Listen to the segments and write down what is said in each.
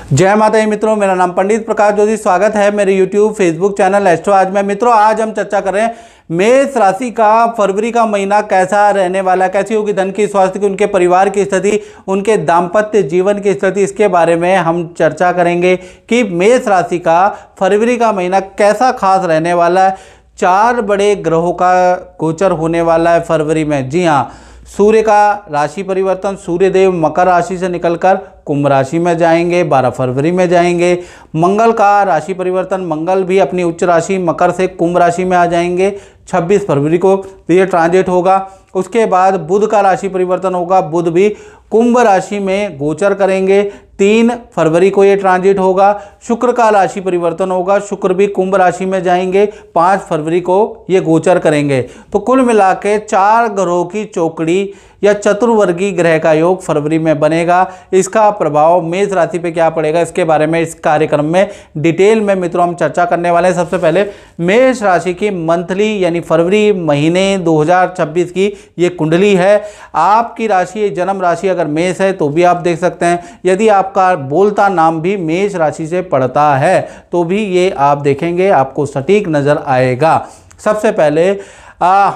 जय माता दी मित्रों, मेरा नाम पंडित प्रकाश जोशी। स्वागत है मेरे YouTube फेसबुक चैनल एस्ट्रो आज में। मित्रों, आज हम चर्चा कर रहे हैं मेष राशि का फरवरी का महीना कैसा रहने वाला, कैसी होगी धन की, स्वास्थ्य की, उनके परिवार की स्थिति, उनके दाम्पत्य जीवन की स्थिति। इसके बारे में हम चर्चा करेंगे कि मेष राशि का फरवरी का महीना कैसा खास रहने वाला है। 4 बड़े ग्रहों का गोचर होने वाला है फरवरी में। जी हाँ, सूर्य का राशि परिवर्तन, सूर्य देव मकर राशि से निकलकर कुंभ राशि में जाएंगे, 12 फरवरी में जाएंगे। मंगल का राशि परिवर्तन, मंगल भी अपनी उच्च राशि मकर से कुंभ राशि में आ जाएंगे, 26 फरवरी को ये ट्रांजिट होगा। उसके बाद बुध का राशि परिवर्तन होगा, बुध भी कुंभ राशि में गोचर करेंगे, 3 फरवरी को ये ट्रांजिट होगा। शुक्र का राशि परिवर्तन होगा, शुक्र भी कुंभ राशि में जाएंगे, 5 फरवरी को ये गोचर करेंगे। तो कुल मिला के 4 ग्रहों की चौकड़ी या चतुर्वर्गीय ग्रह का योग फरवरी में बनेगा। इसका प्रभाव मेष राशि पे क्या पड़ेगा, इसके बारे में इस कार्यक्रम में डिटेल में मित्रों हम चर्चा करने वाले हैं। सबसे पहले मेष राशि की मंथली यानी फरवरी महीने 2026 की ये कुंडली है। आपकी राशि जन्म राशि अगर मेष है तो भी आप देख सकते हैं, यदि आपका बोलता नाम भी मेष राशि से पड़ता है तो भी ये आप देखेंगे, आपको सटीक नजर आएगा। सबसे पहले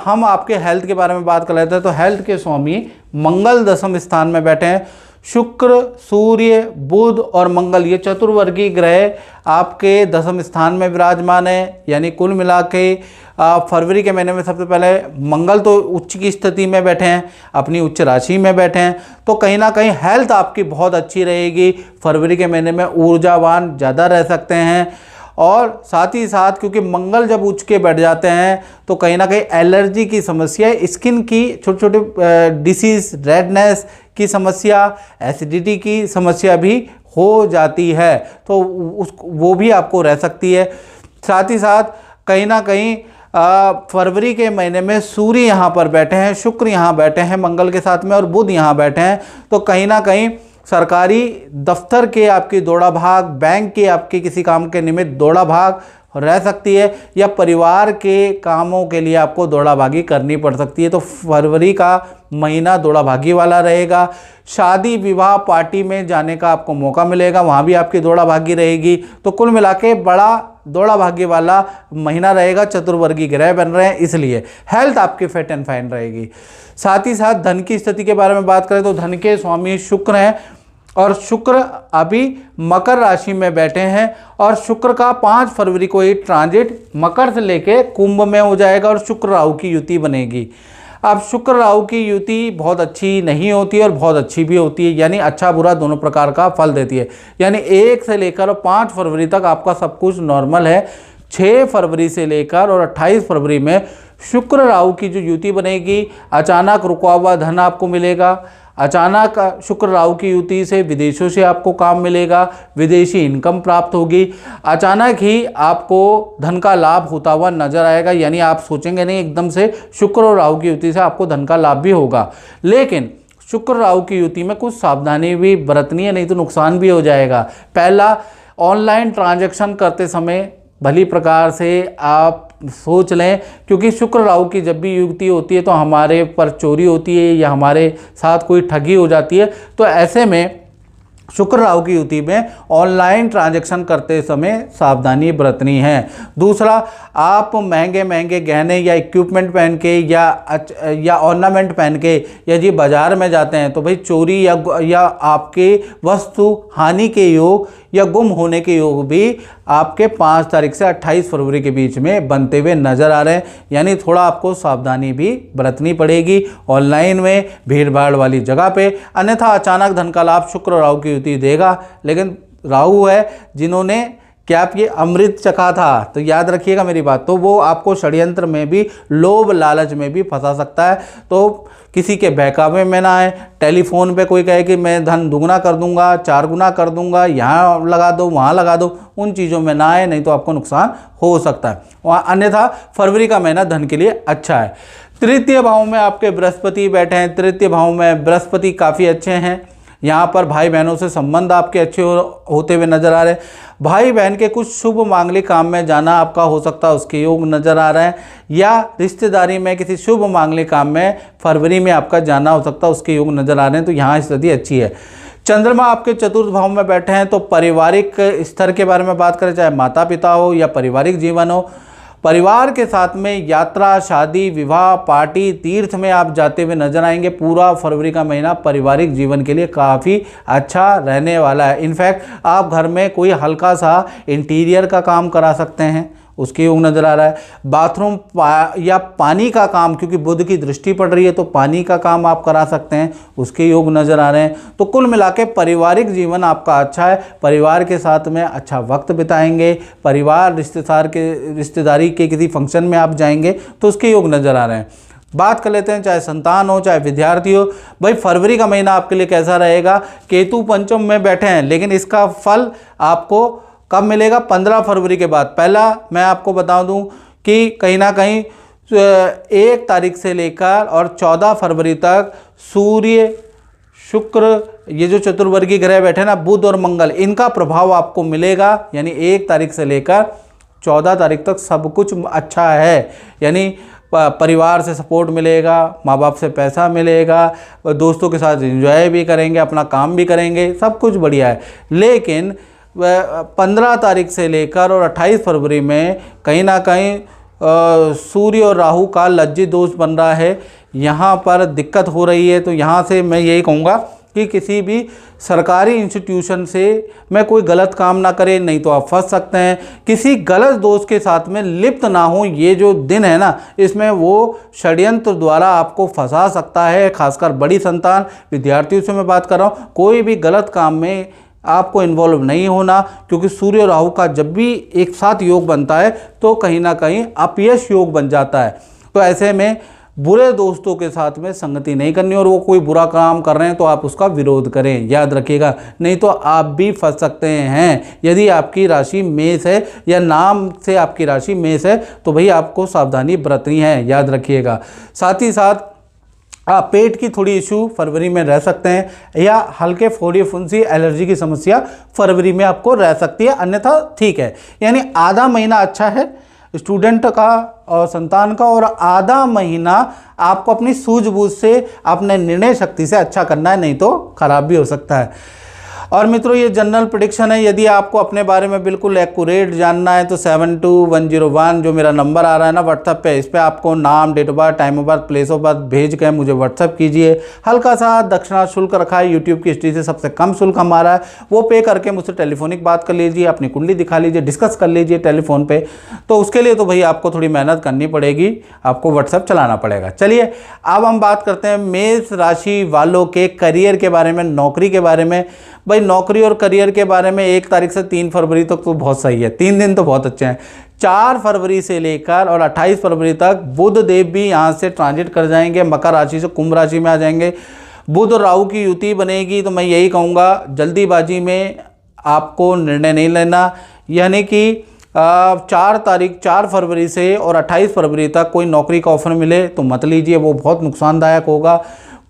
हम आपके हेल्थ के बारे में बात कर लेते हैं। तो हेल्थ के स्वामी मंगल 10वें स्थान में बैठे हैं। शुक्र, सूर्य, बुध और मंगल ये चतुर्वर्गीय ग्रह आपके 10वें स्थान में विराजमान है। यानी कुल मिला के फरवरी के महीने में सबसे पहले मंगल तो उच्च की स्थिति में बैठे हैं, अपनी उच्च राशि में बैठे हैं, तो कहीं ना कहीं हेल्थ आपकी बहुत अच्छी रहेगी। फरवरी के महीने में ऊर्जावान ज़्यादा रह सकते हैं। और साथ ही साथ क्योंकि मंगल जब उच्च के बैठ जाते हैं तो कहीं ना कहीं एलर्जी की समस्या, स्किन की छोटे छोटे डिसीज, रेडनेस की समस्या, एसिडिटी की समस्या भी हो जाती है, तो वो भी आपको रह सकती है। साथ ही साथ कहीं ना कहीं फरवरी के महीने में सूर्य यहाँ पर बैठे हैं, शुक्र यहाँ बैठे हैं मंगल के साथ में और बुध यहाँ बैठे हैं, तो कहीं ना कहीं सरकारी दफ्तर के आपकी दौड़ा भाग, बैंक के आपके किसी काम के निमित्त दौड़ा भाग रह सकती है, या परिवार के कामों के लिए आपको दौड़ा भागी करनी पड़ सकती है। तो फरवरी का महीना दौड़ा भागी वाला रहेगा। शादी विवाह पार्टी में जाने का आपको मौका मिलेगा, वहाँ भी आपकी दौड़ा भागी रहेगी। तो कुल मिला के बड़ा दौड़ा भागी वाला महीना रहेगा। चतुर्वर्गीय ग्रह बन रहे हैं इसलिए हेल्थ आपकी फिट एंड फाइन रहेगी। साथ ही साथ धन की स्थिति के बारे में बात करें तो धन के स्वामी शुक्र हैं और शुक्र अभी मकर राशि में बैठे हैं और शुक्र का 5 फरवरी को ये ट्रांजिट मकर से लेके कुंभ में हो जाएगा और शुक्र राहु की युति बनेगी। अब शुक्र राहु की युति बहुत अच्छी नहीं होती है और बहुत अच्छी भी होती है, यानी अच्छा बुरा दोनों प्रकार का फल देती है। यानी 1 से लेकर 5 फरवरी तक आपका सब कुछ नॉर्मल है। 6 फरवरी से लेकर और 28 फरवरी में शुक्र राहु की जो युति बनेगी, अचानक रुका हुआ धन आपको मिलेगा। अचानक शुक्र राहु की युति से विदेशों से आपको काम मिलेगा, विदेशी इनकम प्राप्त होगी। अचानक ही आपको धन का लाभ होता हुआ नजर आएगा, यानी आप सोचेंगे नहीं एकदम से शुक्र और राहु की युति से आपको धन का लाभ भी होगा। लेकिन शुक्र राहु की युति में कुछ सावधानी भी बरतनी है, नहीं तो नुकसान भी हो जाएगा। पहला, ऑनलाइन ट्रांजैक्शन करते समय भली प्रकार से आप सोच लें, क्योंकि शुक्र राहु की जब भी युति होती है तो हमारे पर चोरी होती है या हमारे साथ कोई ठगी हो जाती है। तो ऐसे में शुक्र राहु की युति में ऑनलाइन ट्रांजैक्शन करते समय सावधानी बरतनी है। दूसरा, आप महंगे महंगे गहने या इक्विपमेंट पहन के या ऑर्नामेंट पहन के यदि बाजार में जाते हैं तो भाई चोरी या आपके वस्तु हानि के योग या गुम होने के योग भी आपके 5 तारीख से 28 फरवरी के बीच में बनते हुए नजर आ रहे हैं। यानी थोड़ा आपको सावधानी भी बरतनी पड़ेगी ऑनलाइन में, भीड़ भाड़ वाली जगह पे। अन्यथा अचानक धन का लाभ शुक्र राहु की युति देगा, लेकिन राहु है जिन्होंने क्या आप ये अमृत चखा था, तो याद रखिएगा मेरी बात, तो वो आपको षड्यंत्र में भी, लोभ लालच में भी फंसा सकता है। तो किसी के बहकावे में ना आए। टेलीफोन पे कोई कहे कि मैं धन दुगना कर दूंगा, 4 गुना कर दूंगा, यहाँ लगा दो वहाँ लगा दो, उन चीज़ों में ना आए, नहीं तो आपको नुकसान हो सकता है। वहाँ अन्यथा फरवरी का महीना धन के लिए अच्छा है। तृतीय भाव में आपके बृहस्पति बैठे हैं। तृतीय भाव में बृहस्पति काफ़ी अच्छे हैं। यहाँ पर भाई बहनों से संबंध आपके अच्छे होते हुए नजर आ रहे हैं। भाई बहन के कुछ शुभ मांगलिक काम में जाना आपका हो सकता है, उसके योग नजर आ रहे हैं, या रिश्तेदारी में किसी शुभ मांगलिक काम में फरवरी में आपका जाना हो सकता है, उसके योग नजर आ रहे हैं। तो यहाँ स्थिति अच्छी है। चंद्रमा आपके चतुर्थ भाव में बैठे हैं तो पारिवारिक स्तर के बारे में बात करें, चाहे माता पिता हो या पारिवारिक जीवन हो, परिवार के साथ में यात्रा, शादी, विवाह, पार्टी, तीर्थ में आप जाते हुए नजर आएंगे। पूरा फरवरी का महीना पारिवारिक जीवन के लिए काफ़ी अच्छा रहने वाला है। इनफैक्ट आप घर में कोई हल्का सा इंटीरियर का काम करा सकते हैं, उसके योग नज़र आ रहा है। बाथरूम या पानी का काम, क्योंकि बुध की दृष्टि पड़ रही है तो पानी का काम आप करा सकते हैं, उसके योग नज़र आ रहे हैं। तो कुल मिला के पारिवारिक जीवन आपका अच्छा है, परिवार के साथ में अच्छा वक्त बिताएंगे, परिवार रिश्तेदारी के किसी फंक्शन में आप जाएंगे तो उसके योग नज़र आ रहे हैं। बात कर लेते हैं चाहे संतान हो चाहे विद्यार्थी हो। भाई फरवरी का महीना आपके लिए कैसा रहेगा? केतु पंचम में बैठे हैं, लेकिन इसका फल आपको कब मिलेगा? 15 फरवरी के बाद। पहला मैं आपको बता दूं कि कहीं ना कहीं 1 तारीख से लेकर और 14 फरवरी तक सूर्य, शुक्र, ये जो चतुर्वर्गीय ग्रह बैठे ना, बुध और मंगल, इनका प्रभाव आपको मिलेगा। यानी 1 तारीख से लेकर 14 तारीख तक सब कुछ अच्छा है। यानी परिवार से सपोर्ट मिलेगा, माँ बाप से पैसा मिलेगा, दोस्तों के साथ एंजॉय भी करेंगे, अपना काम भी करेंगे, सब कुछ बढ़िया है। लेकिन 15 तारीख से लेकर और 28 फरवरी में कहीं ना कहीं सूर्य और राहु का लज्जित दोष बन रहा है, यहाँ पर दिक्कत हो रही है। तो यहाँ से मैं यही कहूँगा कि किसी भी सरकारी इंस्टीट्यूशन से मैं कोई गलत काम ना करें, नहीं तो आप फंस सकते हैं। किसी गलत दोस्त के साथ में लिप्त ना हो। ये जो दिन है ना, इसमें वो षड्यंत्र द्वारा आपको फंसा सकता है। खासकर बड़ी संतान, विद्यार्थियों से मैं बात कर रहा हूँ, कोई भी गलत काम में आपको इन्वॉल्व नहीं होना, क्योंकि सूर्य और राहु का जब भी एक साथ योग बनता है तो कहीं ना कहीं अपयश योग बन जाता है। तो ऐसे में बुरे दोस्तों के साथ में संगति नहीं करनी, और वो कोई बुरा काम कर रहे हैं तो आप उसका विरोध करें, याद रखिएगा, नहीं तो आप भी फंस सकते हैं। यदि आपकी राशि मेष है या नाम से आपकी राशि मेष है तो भाई आपको सावधानी बरतनी है, याद रखिएगा। साथ ही साथ पेट की थोड़ी इशू फरवरी में रह सकते हैं, या हल्के फोड़ी फुंसी एलर्जी की समस्या फरवरी में आपको रह सकती है, अन्यथा ठीक है। यानी आधा महीना अच्छा है स्टूडेंट का और संतान का, और आधा महीना आपको अपनी सूझबूझ से, अपने निर्णय शक्ति से अच्छा करना है, नहीं तो खराब भी हो सकता है। और मित्रों ये जनरल प्रेडिक्शन है। यदि आपको अपने बारे में बिल्कुल एक्यूरेट जानना है तो 72101 जो मेरा नंबर आ रहा है ना व्हाट्सएप पे, इस पर आपको नाम, date of birth, time of birth, place of birth भेज कर मुझे व्हाट्सएप कीजिए। हल्का सा दक्षिणा शुल्क रखा है, यूट्यूब की हिस्ट्री से सबसे कम शुल्क हमारा है, वो पे करके मुझसे टेलीफोनिक बात कर लीजिए, अपनी कुंडली दिखा लीजिए, डिस्कस कर लीजिए टेलीफोन पर। तो उसके लिए तो भाई आपको थोड़ी मेहनत करनी पड़ेगी, आपको व्हाट्सएप चलाना पड़ेगा। चलिए अब हम बात करते हैं मेष राशि वालों के करियर के बारे में, नौकरी के बारे में। भाई नौकरी और करियर के बारे में 1 तारीख से 3 फरवरी तक तो बहुत सही है, 3 दिन तो बहुत अच्छे हैं। 4 फरवरी से लेकर और 28 फरवरी तक बुध देव भी यहाँ से ट्रांजिट कर जाएंगे, मकर राशि से कुंभ राशि में आ जाएंगे। बुध और राहु की युति बनेगी, तो मैं यही कहूँगा जल्दीबाजी में आपको निर्णय नहीं लेना। यानी कि 4 फरवरी से और 28 फरवरी तक कोई नौकरी का ऑफर मिले तो मत लीजिए, वो बहुत नुकसानदायक होगा।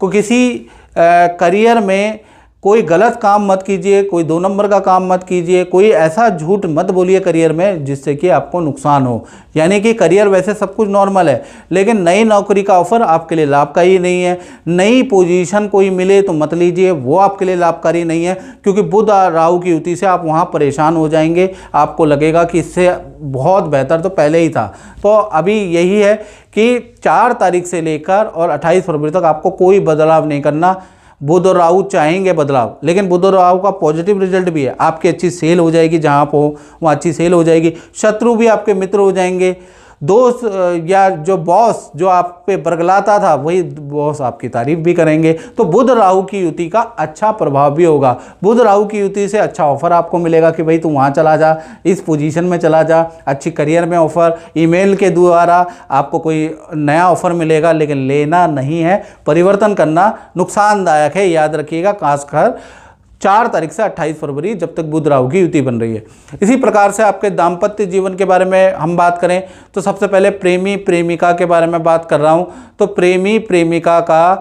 किसी करियर में कोई गलत काम मत कीजिए, कोई 2 नंबर का काम मत कीजिए, कोई ऐसा झूठ मत बोलिए करियर में जिससे कि आपको नुकसान हो। यानी कि करियर वैसे सब कुछ नॉर्मल है, लेकिन नई नौकरी का ऑफर आपके लिए लाभकारी नहीं है। नई पोजीशन कोई मिले तो मत लीजिए, वो आपके लिए लाभकारी नहीं है, क्योंकि बुध और राहु की युति से आप वहाँ परेशान हो जाएंगे। आपको लगेगा कि इससे बहुत बेहतर तो पहले ही था। तो अभी यही है कि 4 तारीख से लेकर और 28 फरवरी तक आपको कोई बदलाव नहीं करना। बुध और राहु चाहेंगे बदलाव, लेकिन बुध और राहु का पॉजिटिव रिजल्ट भी है। आपकी अच्छी सेल हो जाएगी, जहाँ आप हो वहाँ अच्छी सेल हो जाएगी। शत्रु भी आपके मित्र हो जाएंगे। दोस्त या जो बॉस जो आप पे बरगलाता था, वही बॉस आपकी तारीफ भी करेंगे। तो बुध राहु की युति का अच्छा प्रभाव भी होगा। बुध राहु की युति से अच्छा ऑफर आपको मिलेगा कि भाई तू वहाँ चला जा, इस पोजीशन में चला जा, अच्छी करियर में ऑफर, ईमेल के द्वारा आपको कोई नया ऑफर मिलेगा, लेकिन लेना नहीं है, परिवर्तन करना नुकसानदायक है, याद रखिएगा। खासकर 4 तारीख से 28 फरवरी जब तक बुध राहु की युति बन रही है। इसी प्रकार से आपके दाम्पत्य जीवन के बारे में हम बात करें तो सबसे पहले प्रेमी प्रेमिका के बारे में बात कर रहा हूं। तो प्रेमी प्रेमिका का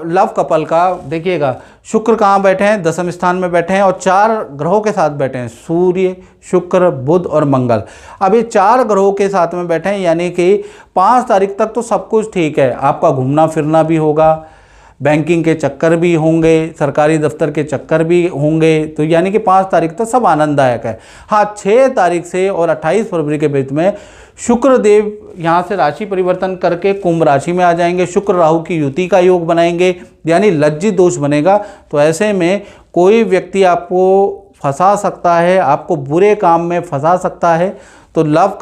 लव कपल का देखिएगा, शुक्र कहाँ बैठे हैं? 10वें स्थान में बैठे हैं और 4 ग्रहों के साथ बैठे हैं, सूर्य, शुक्र, बुध और मंगल। अब ये 4 ग्रहों के साथ में बैठे हैं, यानी कि 5 तारीख तक तो सब कुछ ठीक है। आपका घूमना फिरना भी होगा, बैंकिंग के चक्कर भी होंगे, सरकारी दफ्तर के चक्कर भी होंगे, तो यानी कि 5 तारीख तक सब आनंददायक है। हाँ, 6 तारीख से और 28 फरवरी के बीच में शुक्र देव यहाँ से राशि परिवर्तन करके कुंभ राशि में आ जाएंगे। शुक्र राहु की युति का योग बनाएंगे, यानी लज्जित दोष बनेगा। तो ऐसे में कोई व्यक्ति आपको फंसा सकता है, आपको बुरे काम में फंसा सकता है। तो लव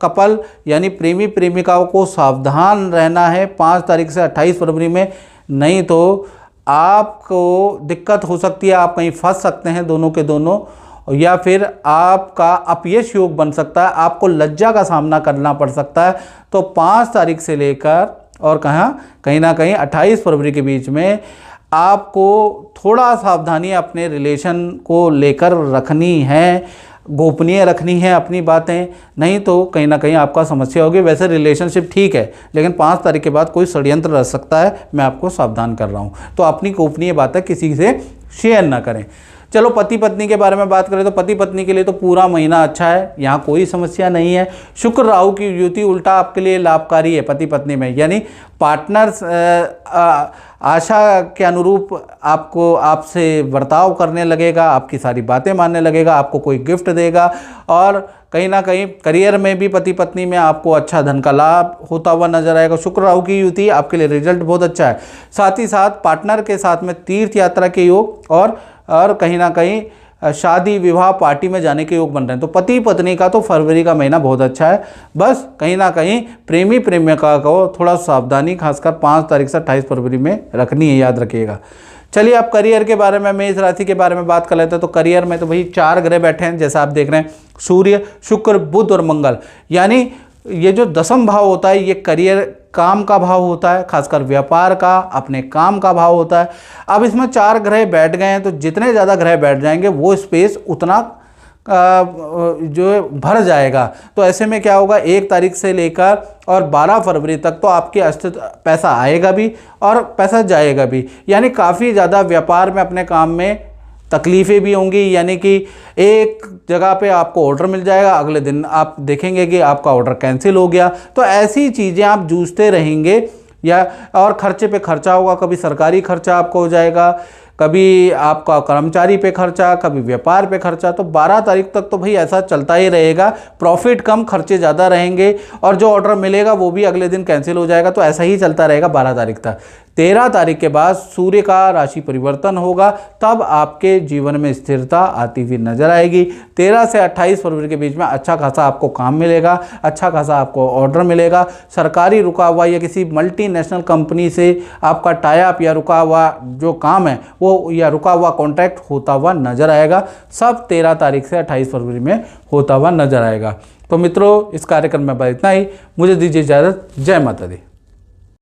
कपल यानी प्रेमी प्रेमिकाओं को सावधान रहना है 5 तारीख से 28 फरवरी में, नहीं तो आपको दिक्कत हो सकती है, आप कहीं फंस सकते हैं दोनों के दोनों, या फिर आपका अपयश योग बन सकता है, आपको लज्जा का सामना करना पड़ सकता है। तो 5 तारीख से लेकर और कहीं ना कहीं 28 फरवरी के बीच में आपको थोड़ा सावधानी अपने रिलेशन को लेकर रखनी है, गोपनीय रखनी है अपनी बातें, नहीं तो कहीं ना कहीं आपका समस्या होगी। वैसे रिलेशनशिप ठीक है, लेकिन 5 तारीख के बाद कोई षड्यंत्र रह सकता है, मैं आपको सावधान कर रहा हूँ। तो अपनी गोपनीय बातें किसी से शेयर ना करें। चलो पति पत्नी के बारे में बात करें तो पति पत्नी के लिए तो पूरा महीना अच्छा है, यहाँ कोई समस्या नहीं है। शुक्र राहु की युति उल्टा आपके लिए लाभकारी है पति पत्नी में, यानी पार्टनर्स आशा के अनुरूप आपको आपसे बर्ताव करने लगेगा, आपकी सारी बातें मानने लगेगा, आपको कोई गिफ्ट देगा, और कहीं ना कहीं करियर में भी पति पत्नी में आपको अच्छा धन का लाभ होता हुआ नजर आएगा। शुक्र राहु की युति आपके लिए रिजल्ट बहुत अच्छा है। साथ ही साथ पार्टनर के साथ में तीर्थ यात्रा के योग और कहीं ना कहीं शादी विवाह पार्टी में जाने के योग बन रहे हैं। तो पति पत्नी का तो फरवरी का महीना बहुत अच्छा है। बस कहीं ना कहीं प्रेमी प्रेमिका को थोड़ा सावधानी खासकर 5 तारीख से 28 फरवरी में रखनी है, याद रखिएगा। चलिए अब करियर के बारे में, मेष राशि के बारे में बात कर लेते हैं। तो करियर में तो भाई 4 ग्रह बैठे हैं, जैसा आप देख रहे हैं, सूर्य, शुक्र, बुध और मंगल। यानी ये जो 10वां भाव होता है ये करियर काम का भाव होता है, खासकर व्यापार का, अपने काम का भाव होता है। अब इसमें 4 ग्रह बैठ गए हैं, तो जितने ज़्यादा ग्रह बैठ जाएंगे वो स्पेस उतना जो भर जाएगा। तो ऐसे में क्या होगा, 1 तारीख से लेकर और 12 फरवरी तक तो आपके अस्तित्व पैसा आएगा भी और पैसा जाएगा भी, यानी काफ़ी ज़्यादा व्यापार में अपने काम में तकलीफ़ें भी होंगी। यानी कि एक जगह पे आपको ऑर्डर मिल जाएगा, अगले दिन आप देखेंगे कि आपका ऑर्डर कैंसिल हो गया। तो ऐसी चीज़ें आप जूझते रहेंगे, या और खर्चे पे खर्चा होगा, कभी सरकारी खर्चा आपको हो जाएगा, कभी आपका कर्मचारी पे खर्चा, कभी व्यापार पे खर्चा। तो 12 तारीख तक तो भाई ऐसा चलता ही रहेगा, प्रॉफिट कम खर्चे ज़्यादा रहेंगे, और जो ऑर्डर मिलेगा वो भी अगले दिन कैंसिल हो जाएगा। तो ऐसा ही चलता रहेगा 12 तारीख तक। 13 तारीख के बाद सूर्य का राशि परिवर्तन होगा, तब आपके जीवन में स्थिरता आती हुई नजर आएगी। 13 से 28 फरवरी के बीच में अच्छा खासा आपको काम मिलेगा, अच्छा खासा आपको ऑर्डर मिलेगा। सरकारी रुका हुआ या किसी मल्टीनेशनल कंपनी से आपका टाई अप या रुका हुआ जो काम है वो या रुका हुआ कॉन्ट्रैक्ट होता हुआ नजर आएगा। सब 13 तारीख से 28 फरवरी में होता हुआ नजर आएगा। तो मित्रों, इस कार्यक्रम में बस इतना ही। मुझे दीजिए इजाज़त। जय माता दी।